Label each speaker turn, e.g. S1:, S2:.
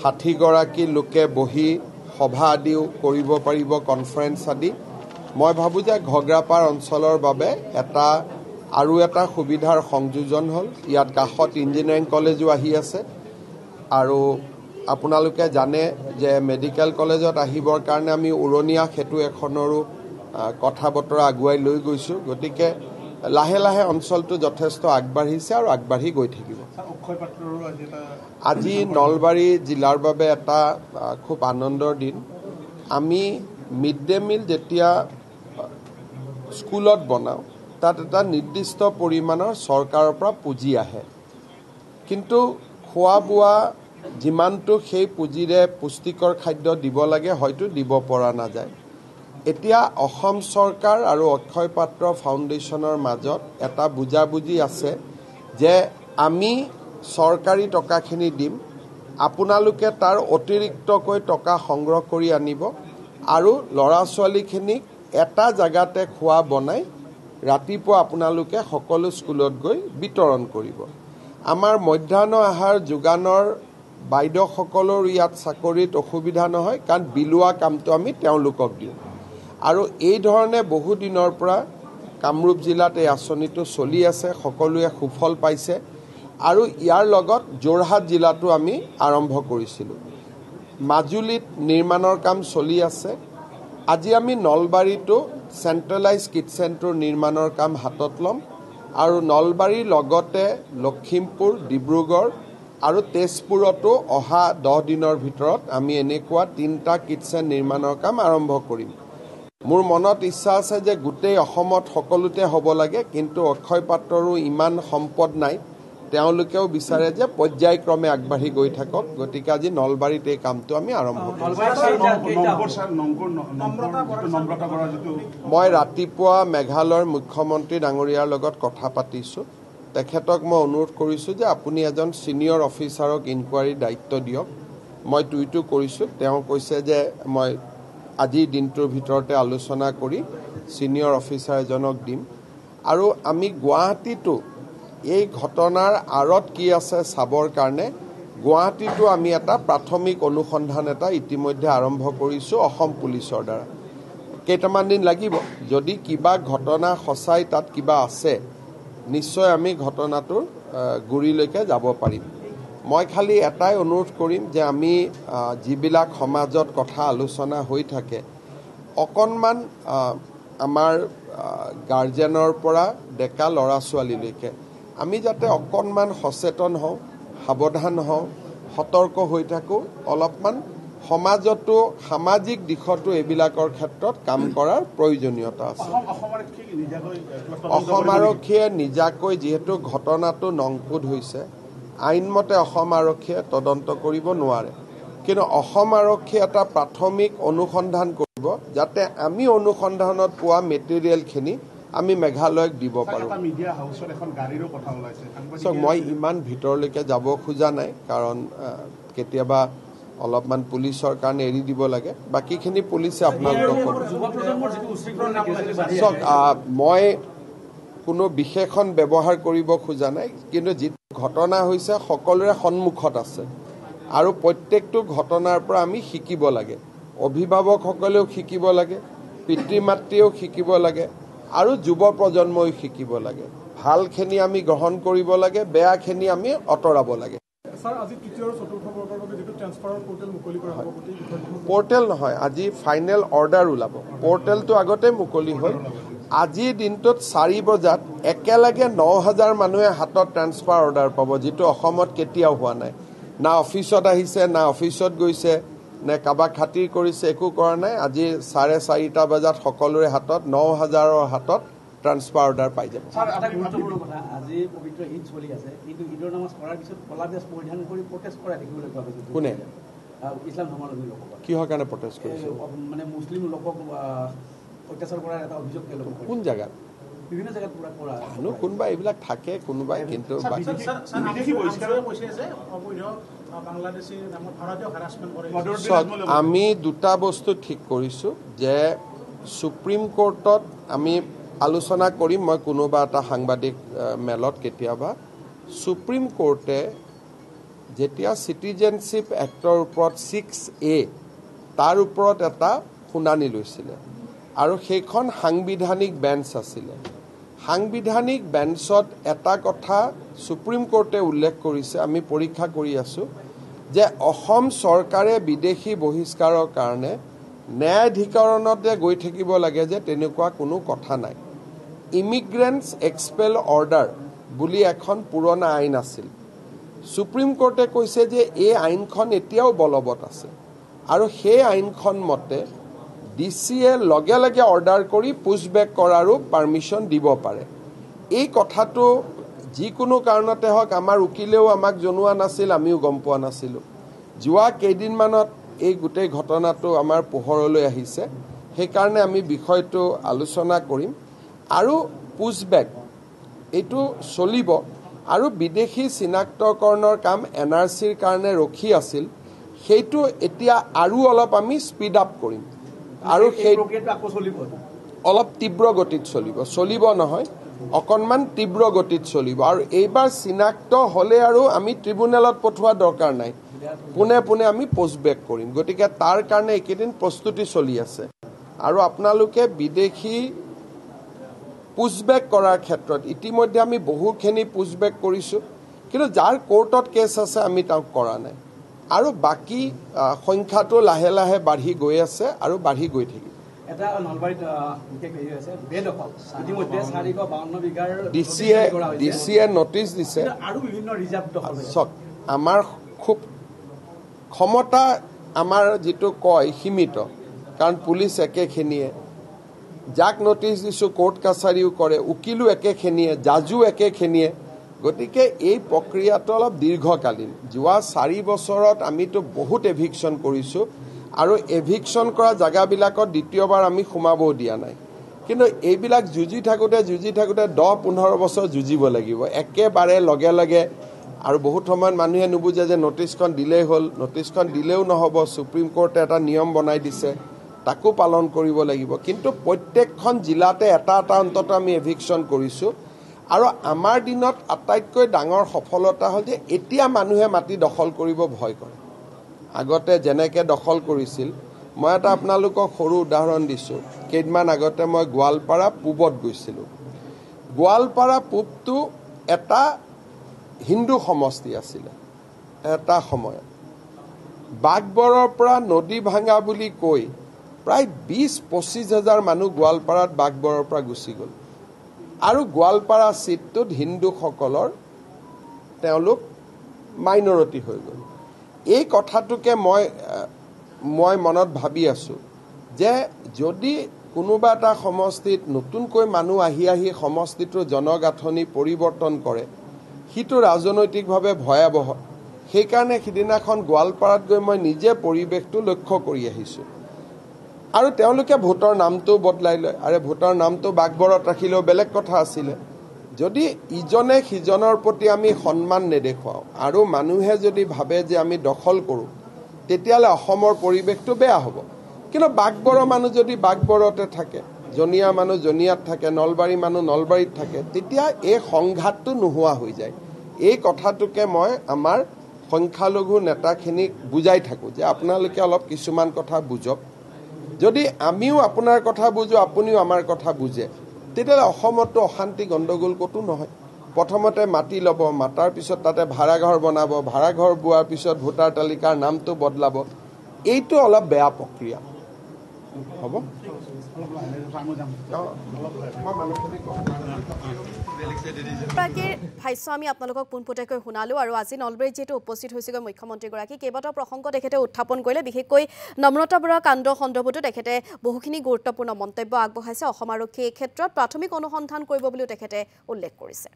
S1: 60 গৰাকী লোকে বহি সভা আদিও কৰিব পাৰিব, কনফাৰেন্স আদি। মই ভাবোঁ যে ঘগ্ৰাপাৰ অঞ্চলৰ বাবে আৰু এটা সুবিধাৰ সংযোজন হ'ল। ইয়াত কাষত ইঞ্জিনিয়াৰিং কলেজো আহি আছে আৰু আপোনালোকে জানে যে মেডিকেল কলেজত আহিবৰ কাৰণে আমি উৰণীয়া সেতু এখনৰো কথা বতৰা আগুৱাই লৈ গৈছোঁ। গতিকে লাহে লাহে অঞ্চলটো যথেষ্ট আগবাঢ়িছে আৰু আগবাঢ়ি গৈ থাকিব। আজি নলবাৰী জিলাৰ বাবে এটা খুব আনন্দৰ দিন। আমি মিড ডে মিল যেতিয়া স্কুলত বনাওঁ তাত এটা নিৰ্দিষ্ট পৰিমাণৰ চৰকাৰৰ পৰা পুঁজি আহে, কিন্তু খোৱা বোৱা যিমানটো সেই পুঁজিৰে পুষ্টিকৰ খাদ্য দিব লাগে হয়তো দিব পৰা নাযায়। এতিয়া অসম চৰকাৰ আৰু অক্ষয় পাত্ৰ ফাউণ্ডেশ্যনৰ মাজত এটা বুজাবুজি আছে যে আমি চৰকাৰী টকাখিনি দিম, আপোনালোকে তাৰ অতিৰিক্তকৈ টকা সংগ্ৰহ কৰি আনিব আৰু ল'ৰা ছোৱালীখিনিক এটা জেগাতে খোৱা বনাই ৰাতিপুৱা আপোনালোকে সকলো স্কুলত গৈ বিতৰণ কৰিব। আমাৰ মধ্যাহ্ন আহাৰ যোগানৰ বাইদেউসকলৰ ইয়াত চাকৰিত অসুবিধা নহয়, কাৰণ বিলোৱা কামটো আমি তেওঁলোকক দিওঁ। আৰু এই ধৰণে বহুদিনৰ পৰা কামৰূপ জিলাত এই আঁচনিটো চলি আছে, সকলোৱে সুফল পাইছে। আৰু ইয়াৰ লগত যোৰহাট জিলাতো আমি আৰম্ভ কৰিছিলোঁ। মাজুলীত নিৰ্মাণৰ কাম চলি আছে। আজি আমি নলবাৰীতো চেণ্ট্ৰেলাইজ কিটচেনটোৰ নিৰ্মাণৰ কাম হাতত ল'ম আৰু নলবাৰীৰ লগতে লখিমপুৰ, ডিব্ৰুগড় আৰু তেজপুৰতো অহা 10 দিনৰ ভিতৰত আমি এনেকুৱা 3টা কিটচেন নিৰ্মাণৰ কাম আৰম্ভ কৰিম। মোৰ মনত ইচ্ছা আছে যে গোটেই অসমত সকলোতে হ'ব লাগে, কিন্তু অক্ষয় পাত্ৰৰো ইমান সম্পদ নাই। তেওঁলোকেও বিচাৰে যে পৰ্যায়ক্ৰমে আগবাঢ়ি গৈ থাকক। গতিকে আজি নলবাৰীত এই কামটো আমি আৰম্ভ কৰিম। মই ৰাতিপুৱা মেঘালয়ৰ মুখ্যমন্ত্ৰী ডাঙৰীয়াৰ লগত কথা পাতিছোঁ। তেখেতক মই অনুৰোধ কৰিছোঁ যে আপুনি এজন ছিনিয়ৰ অফিচাৰক ইনকুৱাৰীৰ দায়িত্ব দিয়ক। মই টুইটো কৰিছোঁ। তেওঁ কৈছে যে মই আজিৰ দিনটোৰ ভিতৰতে আলোচনা কৰি ছিনিয়ৰ অফিচাৰ এজনক দিম। আৰু আমি গুৱাহাটীতো এই ঘটনাৰ আঁৰত কি আছে চাবৰ কাৰণে গুৱাহাটীতো আমি এটা প্ৰাথমিক অনুসন্ধান ইতিমধ্যে আৰম্ভ কৰিছোঁ অসম পুলিচৰ দ্বাৰা। কেইটামান দিন লাগিব। যদি কিবা ঘটনা সঁচাই তাত কিবা আছে, নিশ্চয় আমি ঘটনাটোৰ গুৰিলৈকে যাব পাৰিম। মই খালি এটাই অনুৰোধ কৰিম যে আমি যিবিলাক সমাজত কথা আলোচনা হৈ থাকে, অকণমান আমাৰ গাৰ্জেনৰ পৰা ডেকা ল'ৰা ছোৱালীলৈকে আমি যাতে অকণমান সচেতন হওঁ, সাৱধান হওঁ, সতৰ্ক হৈ থাকোঁ। অলপমান সমাজতো সামাজিক দিশতো এইবিলাকৰ ক্ষেত্ৰত কাম কৰাৰ প্ৰয়োজনীয়তা আছে। অসম আৰক্ষীয়ে নিজাকৈ যিহেতু ঘটনাটো নংপুত হৈছে, আইনমতে অসম আৰক্ষীয়ে তদন্ত কৰিব নোৱাৰে, কিন্তু অসম আৰক্ষীয়ে এটা প্ৰাথমিক অনুসন্ধান কৰিব যাতে আমি অনুসন্ধানত পোৱা মেটেৰিয়েলখিনি আমি মেঘালয়ক দিব পাৰোঁ। মই ইমান ভিতৰলৈকে যাব খোজা নাই, কাৰণ কেতিয়াবা অলপমান পুলিচৰ কাৰণে এৰি দিব লাগে। বাকীখিনি পুলিচে আপোনালোকক ক'ব। মই কোনো বিশেষণ ব্যৱহাৰ কৰিব খোজা নাই, কিন্তু যিটো ঘটনা হৈছে সকলোৰে সন্মুখত আছে আৰু প্ৰত্যেকটো ঘটনাৰ পৰা আমি শিকিব লাগে। অভিভাৱকসকলেও শিকিব লাগে, পিতৃ মাতৃয়েও শিকিব লাগে আৰু যুৱ প্ৰজন্মই শিকিব লাগে। ভালখিনি আমি গ্ৰহণ কৰিব লাগে, বেয়াখিনি আমি আঁতৰাব লাগে। পৰ্টেল নহয়, আজি ফাইনেল অৰ্ডাৰ ওলাব। পৰ্টেলটো আগতে মুকলি হ'ল। আজিৰ দিনটোত 4 বজাত একেলগে 9,000 মানুহে হাতত ট্ৰেন্সফাৰ অৰ্ডাৰ পাব, যিটো অসমত কেতিয়াও হোৱা নাই। না অফিচত আহিছে, না অফিচত গৈছে, নে কাৰোবাক খাতিৰ কৰিছে, একো কৰা নাই। আজি 4:30 বজাত সকলোৰে হাতত 9,000ৰ হাতত ট্ৰান্সফাৰ অৰ্ডাৰ পাই যাব। কোনে কিহৰ কাৰণে প্ৰটেষ্ট কৰিছে? কোন জেগাত? কোনোবা এইবিলাক থাকে, কোনোবাই কিন্তু আমি 2টা বস্তু ঠিক কৰিছোঁ যে সুপ্ৰিম কোৰ্টত আমি আলোচনা কৰিম। মই কোনোবা এটা সাংবাদিক মেলত কেতিয়াবা সুপ্ৰিম কোৰ্টে যেতিয়া চিটিজেনশ্বিপ এক্টৰ ওপৰত 6A তাৰ ওপৰত এটা শুনানি লৈছিলে আৰু সেইখন সাংবিধানিক বেঞ্চ আছিলে সাংবিধানিক বেঞ্চত এটা কথা সুপ্ৰিম কোৰ্টে উল্লেখ কৰিছে আমি পৰীক্ষা কৰি আছো যে অসম চৰকাৰে বিদেশী বহিষ্কাৰৰ কাৰণে ন্যায়াধিকৰণতে গৈ থাকিব লাগে যে তেনেকুৱা কোনো কথা নাই ইমিগ্ৰেণ্টছ এক্সপেল অৰ্ডাৰ বুলি এখন পুৰণা আইন আছিল সুপ্ৰিম কোৰ্টে কৈছে যে এই আইনখন এতিয়াও বলবৎ আছে আৰু সেই আইনখন মতে ডিচিয়ে লগে লগে অৰ্ডাৰ কৰি পুছবেক কৰাৰো পাৰমিশন দিব পাৰে এই কথাটো যিকোনো কাৰণতে হওক আমাৰ উকিলেও আমাক জনোৱা নাছিল আমিও গম পোৱা নাছিলো যোৱা কেইদিনমানত এই গোটেই ঘটনাটো আমাৰ পোহৰলৈ আহিছে সেইকাৰণে আমি বিষয়টো আলোচনা কৰিম আৰু পুছবেক এইটো চলিব আৰু বিদেশী চিনাক্তকৰণৰ কাম এনআৰচিৰ কাৰণে ৰখি আছিল সেইটো এতিয়া আৰু অলপ আমি স্পীড আপ কৰিম আৰু সেই অলপ তীব্ৰ গতিত চলিব নহয় অকণমান তীব্ৰ গতিত চলিব আৰু এইবাৰ চিনাক্ত হ'লে আৰু আমি ট্ৰিব্যুনেলত পঠোৱা দৰকাৰ নাই পুনে পুনে আমি পোষ্টবেক কৰিম গতিকে তাৰ কাৰণে এইকেইদিন প্ৰস্তুতি চলি আছে আৰু আপোনালোকে বিদেশী পুছবেক কৰাৰ ক্ষেত্ৰত ইতিমধ্যে আমি বহুখিনি পুছবেক কৰিছোঁ কিন্তু যাৰ কোৰ্টত কেছ আছে আমি তাক কৰা নাই আৰু বাকি সংখ্যাটো লাহে লাহে বাঢ়ি গৈ আছে আৰু বাঢ়ি গৈ থাকিব
S2: এটা নলবাৰীত বিশেষ হেৰি হৈছে বেদখল ইতিমধ্যে 452 বিঘাৰ
S1: ডিচিয়ে নটিচ দিছে
S2: আৰু বিভিন্ন ৰিজাৰ্ভ দখল
S1: চক আমাৰ খুব ক্ষমতা আমাৰ যেটো কয় সীমিত কাৰণ পুলিশ একেখিনিয়ে যাক নটিচ দিছো কোৰ্ট কাছাৰীও কৰে উকিলো একেখিনিয়ে জাজু একেখিনিয়ে গতিকে এই প্ৰক্ৰিয়াটো অলপ দীৰ্ঘকালীন যোৱা 4 বছৰত আমিতো বহুত এভিকশন কৰিছো আৰু এভিকশন কৰা জায়গাবিলাকত দ্বিতীয়বাৰ আমি সোমাবও দিয়া নাই কিন্তু এইবিলাক যুঁজি থাকোতে 10-15 বছৰ যুঁজিব লাগিব একেবাৰে লগে লগে আৰু বহুত সময়ত মানুহে নুবুজে যে নটিচখন দিলেই হ'ল নটিচখন দিলেও নহব সুপ্ৰিম কোৰ্টে এটা নিয়ম বনাই দিছে তাকো পালন কৰিব লাগিব কিন্তু প্ৰত্যেকখন জিলাতে এটা অন্তত আমি এভিকশন কৰিছো আৰু আমাৰ দিনত আটাইতকৈ ডাঙৰ সফলতা হ'ল যে এতিয়া মানুহে মাটি দখল কৰিব ভয় কৰে আগতে যেনেকে দখল কৰিছিল মই এটা আপোনালোকক সৰু উদাহৰণ দিছো কেইদিনমান আগতে মই গোৱালপাৰা পূবত গৈছিলো গোৱালপাৰা পূবটো এটা হিন্দু সমষ্টি আছিল এটা সময়ত বাগবৰৰ পৰা নদী ভাঙা বুলি কৈ প্ৰায় 20-25 হাজাৰ মানুহ গোৱালপাৰাত বাগবৰৰ পৰা গুচি গ'ল আৰু গোৱালপাৰা সিটটোত হিন্দুসকলৰ তেওঁলোক মাইনৰিটি হৈ গ'ল এই কথাটোকে মই মনত ভাবি আছো যে যদি কোনোবা এটা সমষ্টিত নতুনকৈ মানুহ আহি সমষ্টিটোৰ জনগাঁথনি পৰিৱৰ্তন কৰে হিটো ৰাজনৈতিকভাৱে ভয়াবহ সেইকাৰণে সিদিনাখন গোৱালপাৰাত গৈ মই নিজে পৰিৱেশটো লক্ষ্য কৰি আহিছো আৰু তেওঁলোকে ভোটৰ নামটো বদলাই লয় আৰু ভোটৰ নামটো বাগবৰত ৰাখিলেও বেলেগ কথা আছিল যদি ইজনে সিজনৰ প্ৰতি আমি সন্মান নেদেখুৱাও আৰু মানুহে যদি ভাবে যে আমি দখল কৰো তেতিয়ালে অসমৰ পৰিৱেশটো বেয়া হ'ব কিন্তু বাগবৰৰ মানুহ যদি বাগবৰতে থাকে জনিয়া মানুহ জনিয়াত থাকে নলবাৰী মানুহ নলবাৰীত থাকে তেতিয়া এই সংঘাতটো নোহোৱা হৈ যায় এই কথাটোকে মই আমাৰ সংখ্যালঘু নেতাখিনিক বুজাই থাকো যে আপোনালোকে অলপ কিছুমান কথা বুজক যদি আমিও আপোনাৰ কথা বুজো আপুনিও আমাৰ কথা বুজে তেতিয়ালে অসমতো অশান্তি গণ্ডগোল কতো নহয় প্ৰথমতে মাটি ল'ব মাটাৰ পিছত তাতে ভাড়াঘৰ বনাব ভাড়াঘৰ বুৱাৰ পিছত ভোটাৰ তালিকাৰ নামটো বদলাব এইটো অলপ বেয়া প্ৰক্ৰিয়া হ'ব
S3: ভাষ্য আমি আপোনালোকক পোনপটীয়াকৈ শুনালো আৰু আজি নলবাৰীত যেটো উপস্থিত হৈছিল মুখ্যমন্ত্ৰীগৰাকী কেইবাটাও প্ৰসংগ তেখেতে উত্থাপন কৰিলে বিশেষকৈ নম্ৰতা বৰুৱা কাণ্ড সন্দৰ্ভতো তেখেতে বহুখিনি গুৰুত্বপূৰ্ণ মন্তব্য আগবঢ়াইছে অসম আৰক্ষী এই ক্ষেত্ৰত প্ৰাথমিক অনুসন্ধান কৰিব বুলিও তেখেতে উল্লেখ কৰিছে